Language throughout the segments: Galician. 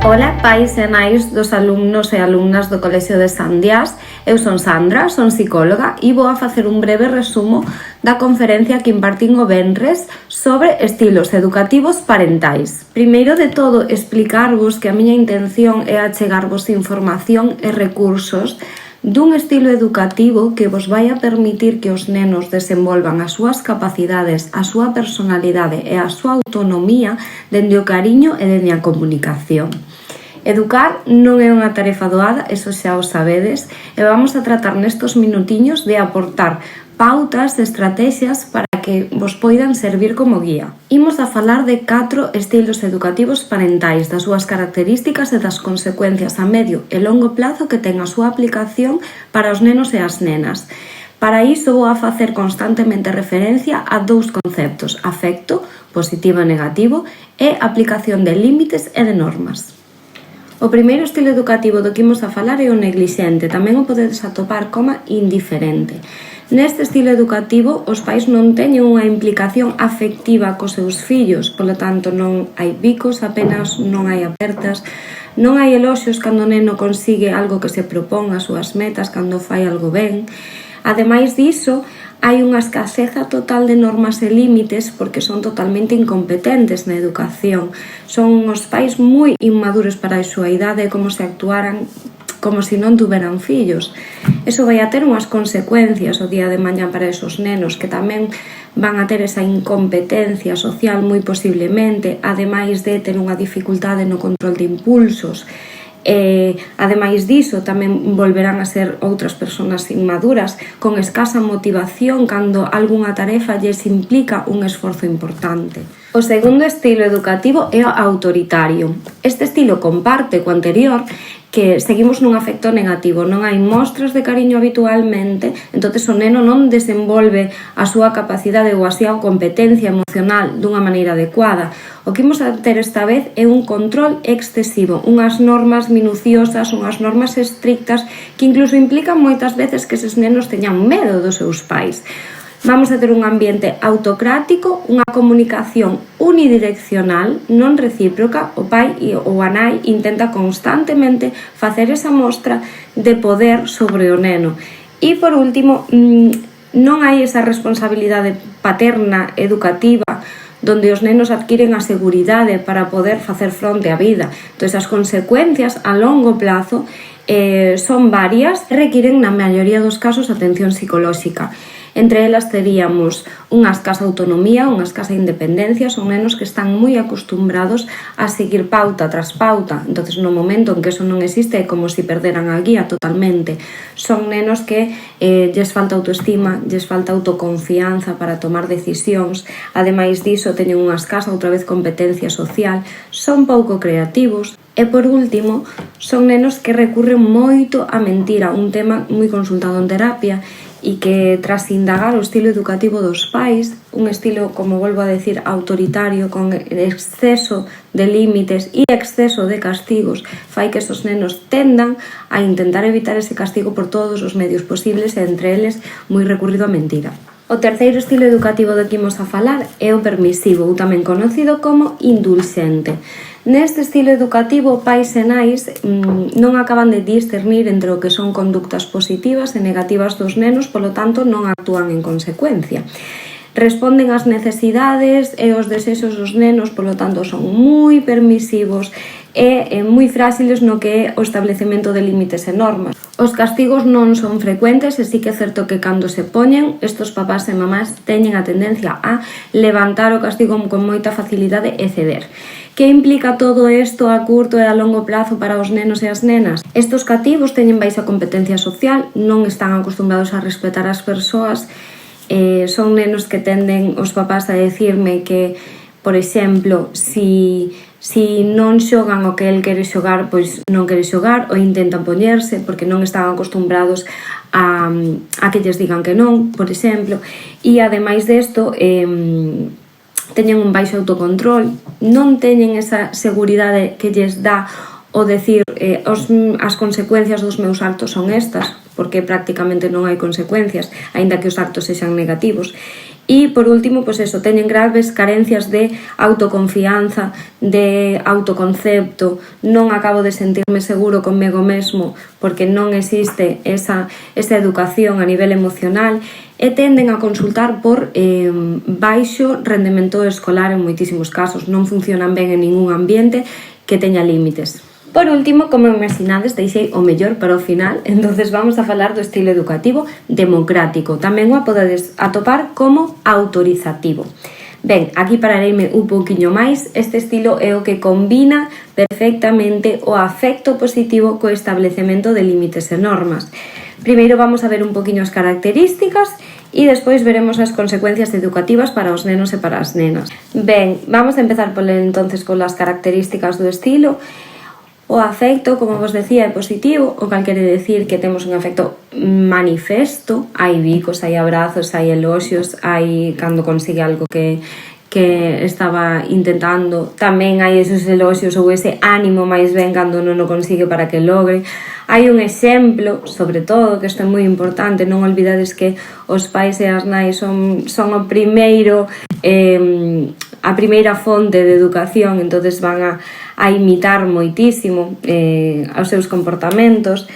Ola, pais e nais dos alumnos e alumnas do Colexio de Sandiás. Eu son Sandra, son psicóloga e vou a facer un breve resumo da conferencia que impartín o venres sobre estilos educativos parentais. Primeiro de todo, explicarvos que a miña intención é achegarvos información e recursos dun estilo educativo que vos vai a permitir que os nenos desenvolvan as súas capacidades, a súa personalidade e a súa autonomía dende o cariño e dende a comunicación. Educar non é unha tarefa doada, eso xa o sabedes, e vamos a tratar nestos minutiños de aportar pautas e estrategias para que vos poidan servir como guía. Imos a falar de 4 estilos educativos parentais, das súas características e das consecuencias a medio e longo plazo que ten a súa aplicación para os nenos e as nenas. Para iso vou a facer constantemente referencia a 2 conceptos: afecto, positivo e negativo, e aplicación de límites e de normas. O primeiro estilo educativo do que imos a falar é o neglixente, tamén o podedes atopar como indiferente. Neste estilo educativo, os pais non teñen unha implicación afectiva cos seus fillos, polo tanto non hai bicos apenas, non hai apertas, non hai eloxios cando o neno consigue algo que se propón, as súas metas, cando fai algo ben. Ademais diso, hai unha escaseza total de normas e límites porque son totalmente incompetentes na educación. Son os pais moi inmaduros para a súa idade, como se actuaran como se non tuveran fillos. Eso vai a ter unhas consecuencias o día de mañá para esos nenos que tamén van a ter esa incompetencia social moi posiblemente, ademais de ter unha dificultade no control de impulsos. Ademais diso, tamén volverán a ser outras persoas inmaduras con escasa motivación cando algunha tarefa lles implica un esforzo importante. O segundo estilo educativo é o autoritario. Este estilo comparte co anterior, que seguimos nun afecto negativo, non hai mostras de cariño habitualmente, entonces o neno non desenvolve a súa capacidade ou a súa competencia emocional dunha maneira adecuada. O que imos a ter esta vez é un control excesivo, unhas normas minuciosas, unhas normas estrictas que incluso implican moitas veces que eses nenos teñan medo dos seus pais. Vamos a ter un ambiente autocrático, unha comunicación unidireccional, non recíproca. O pai ou a nai intenta constantemente facer esa mostra de poder sobre o neno. E, por último, non hai esa responsabilidade paterna educativa donde os nenos adquiren a seguridade para poder facer fronte á vida. Entón, as consecuencias a longo plazo son varias e requiren, na maioría dos casos, atención psicolóxica. Entre elas teríamos unha escasa autonomía, unha escasa independencia, son nenos que están moi acostumbrados a seguir pauta tras pauta, entonces no momento en que eso non existe é como se perderan a guía totalmente. Son nenos que lles falta autoestima, lles falta autoconfianza para tomar decisións, ademais diso teñen unha escasa outra vez competencia social, son pouco creativos. E por último, son nenos que recurren moito a mentira, un tema moi consultado en terapia, e que tras indagar o estilo educativo dos pais, un estilo, como volvo a decir, autoritario, con exceso de límites e exceso de castigos, fai que esos nenos tendan a intentar evitar ese castigo por todos os medios posibles e entre eles moi recurrido a mentira. O terceiro estilo educativo do que imos a falar é o permisivo, ou tamén conocido como indulxente. Neste estilo educativo, pais e nais non acaban de discernir entre o que son conductas positivas e negativas dos nenos, polo tanto non actúan en consecuencia. Responden ás necesidades e aos desexos dos nenos, polo tanto son moi permisivos e moi frágiles no que é o establecemento de límites e normas. Os castigos non son frecuentes e sí que é certo que cando se poñen, estos papás e mamás teñen a tendencia a levantar o castigo con moita facilidade e ceder. Que implica todo isto a curto e a longo plazo para os nenos e as nenas? Estos cativos teñen baixa competencia social, non están acostumbrados a respetar as persoas, son nenos que tenden os papás a decirme que, por exemplo, si non xogan o que el quere xogar, pois non quere xogar ou intentan poñerse porque non están acostumbrados a que lles digan que non, por exemplo. E ademais desto, teñen un baixo autocontrol, non teñen esa seguridade que lles dá o decir as consecuencias dos meus actos son estas, porque prácticamente non hai consecuencias, aínda que os actos sexan negativos. E, por último, pois eso, teñen graves carencias de autoconfianza, de autoconcepto, non acabo de sentirme seguro conmigo mesmo porque non existe esa educación a nivel emocional, e tenden a consultar por baixo rendemento escolar en moitísimos casos, non funcionan ben en ningún ambiente que teña límites. Por último, como imaginades, deixei o mellor para o final, entonces vamos a falar do estilo educativo democrático. Tamén o podedes atopar como autorizativo. Ben, aquí parareime un pouquiño máis. Este estilo é o que combina perfectamente o afecto positivo co establecemento de límites e normas. Primeiro vamos a ver un poquinho as características e despois veremos as consecuencias educativas para os nenos e para as nenas. Ben, vamos a empezar entonces con as características do estilo. O afecto, como vos decía, é positivo, o cal quere decir que temos un afecto manifesto. Hai bicos, hai abrazos, hai eloxios, hai cando consigue algo que estaba intentando. Tamén hai esos eloxios ou ese ánimo máis ben cando non o consigue para que logre. Hai un exemplo, sobre todo, que isto é moi importante, non olvidades que os pais e as nais son o primeiro, a primeira fonte de educación, entonces van a imitar moitísimo os seus comportamentos.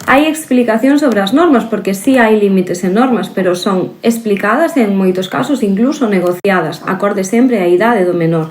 Hai explicación sobre as normas, porque sí hai límites e normas, pero son explicadas e en moitos casos incluso negociadas, acorde sempre á idade do menor.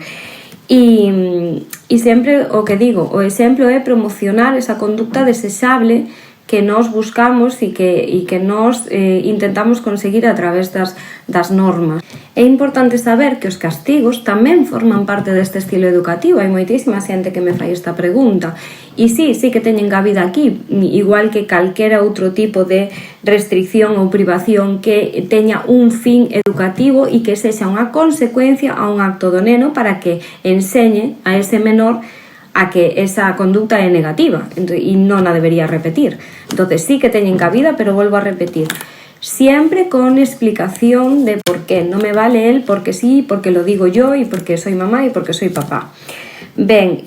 E sempre o que digo, o exemplo é promocionar esa conducta desexable que nós buscamos e que nós intentamos conseguir a través das normas. É importante saber que os castigos tamén forman parte deste estilo educativo. Hai moitísima xente que me fai esta pregunta. E sí que teñen cabida aquí, igual que calquera outro tipo de restricción ou privación que teña un fin educativo e que sexa unha consecuencia a un acto do neno para que enseñe a ese menor a que esa conducta é negativa e non a debería repetir. Entonces sí que teñen cabida, pero volvo a repetir, siempre con explicación de por qué. No me vale el porque sí, porque lo digo yo y porque soy mamá y porque soy papá. Ben,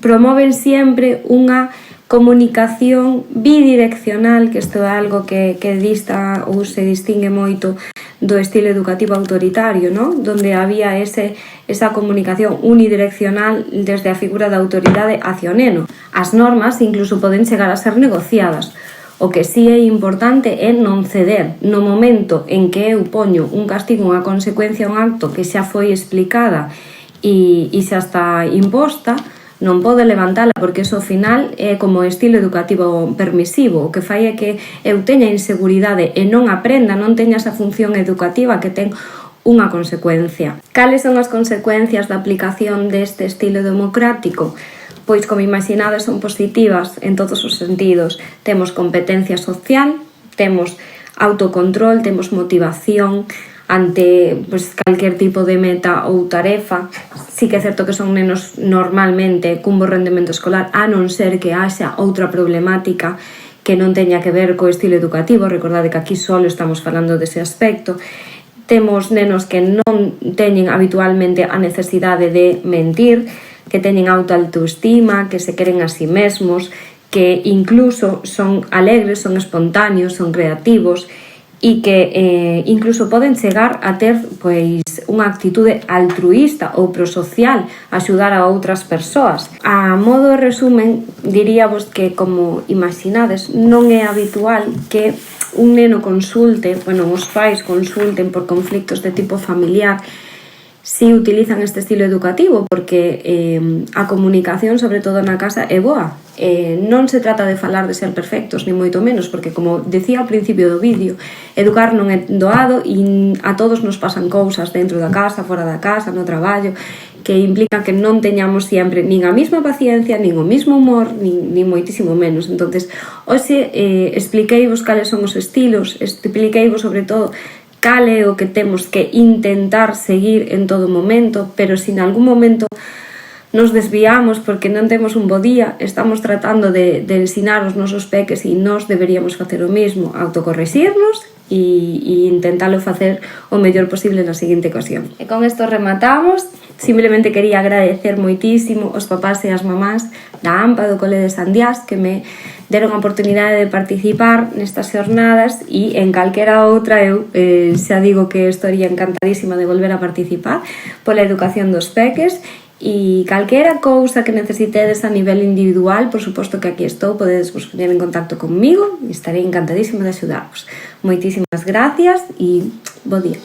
promoven siempre unha comunicación bidireccional, que isto é algo que dista ou se distingue moito do estilo educativo autoritario, ¿no? Donde había esa comunicación unidireccional desde a figura da autoridade hacia o neno. As normas incluso poden chegar a ser negociadas. O que sí é importante é non ceder. No momento en que eu poño un castigo, unha consecuencia, un acto que xa foi explicada e xa está imposta, non pode levantala, porque iso ao final é como estilo educativo permisivo. O que fai é que eu teña inseguridade e non aprenda, non teña esa función educativa que ten unha consecuencia. Cales son as consecuencias da aplicación deste estilo democrático? Pois, como imaginades, son positivas en todos os sentidos. Temos competencia social, temos autocontrol, temos motivación ante calquer tipo de meta ou tarefa. Sí que é certo que son nenos normalmente cun bo rendemento escolar, a non ser que haxa outra problemática que non teña que ver co estilo educativo. Recordade que aquí só estamos falando dese aspecto. Temos nenos que non teñen habitualmente a necesidade de mentir, que teñen autoestima, que se queren a sí mesmos, que incluso son alegres, son espontáneos, son creativos e que incluso poden chegar a ter unha actitude altruísta ou prosocial, axudar a outras persoas. A modo de resumen, diríavos que, como imaginades, non é habitual que un neno consulte, os pais consulten por conflictos de tipo familiar, si utilizan este estilo educativo, porque a comunicación, sobre todo na casa, é boa. Non se trata de falar de ser perfectos, ni moito menos, porque, como decía ao principio do vídeo, educar non é doado e a todos nos pasan cousas dentro da casa, fora da casa, no traballo, que implica que non teñamos sempre nin a mesma paciencia, nin o mesmo humor, nin moitísimo menos. Entonces, hoxe expliqueivos cales son os estilos, expliqueivos sobre todo cal é o que temos que intentar seguir en todo momento, pero se en algún momento nos desviamos porque non temos un bo día, estamos tratando de ensinar os nosos peques e nós deberíamos facer o mesmo, autocorrexirnos e intentalo facer o mellor posible na seguinte ocasión. E con isto rematamos. Simplemente quería agradecer moitísimo os papás e as mamás da AMPA do Cole de Sandiás que me deron a oportunidade de participar nestas xornadas e en calquera outra eu xa digo que estaría encantadísima de volver a participar pola educación dos peques. E calquera cousa que necesitedes a nivel individual, por suposto que aquí estou, podedes vos poñer en contacto comigo e estarei encantadísima de axudarvos. Moitísimas gracias e bo día.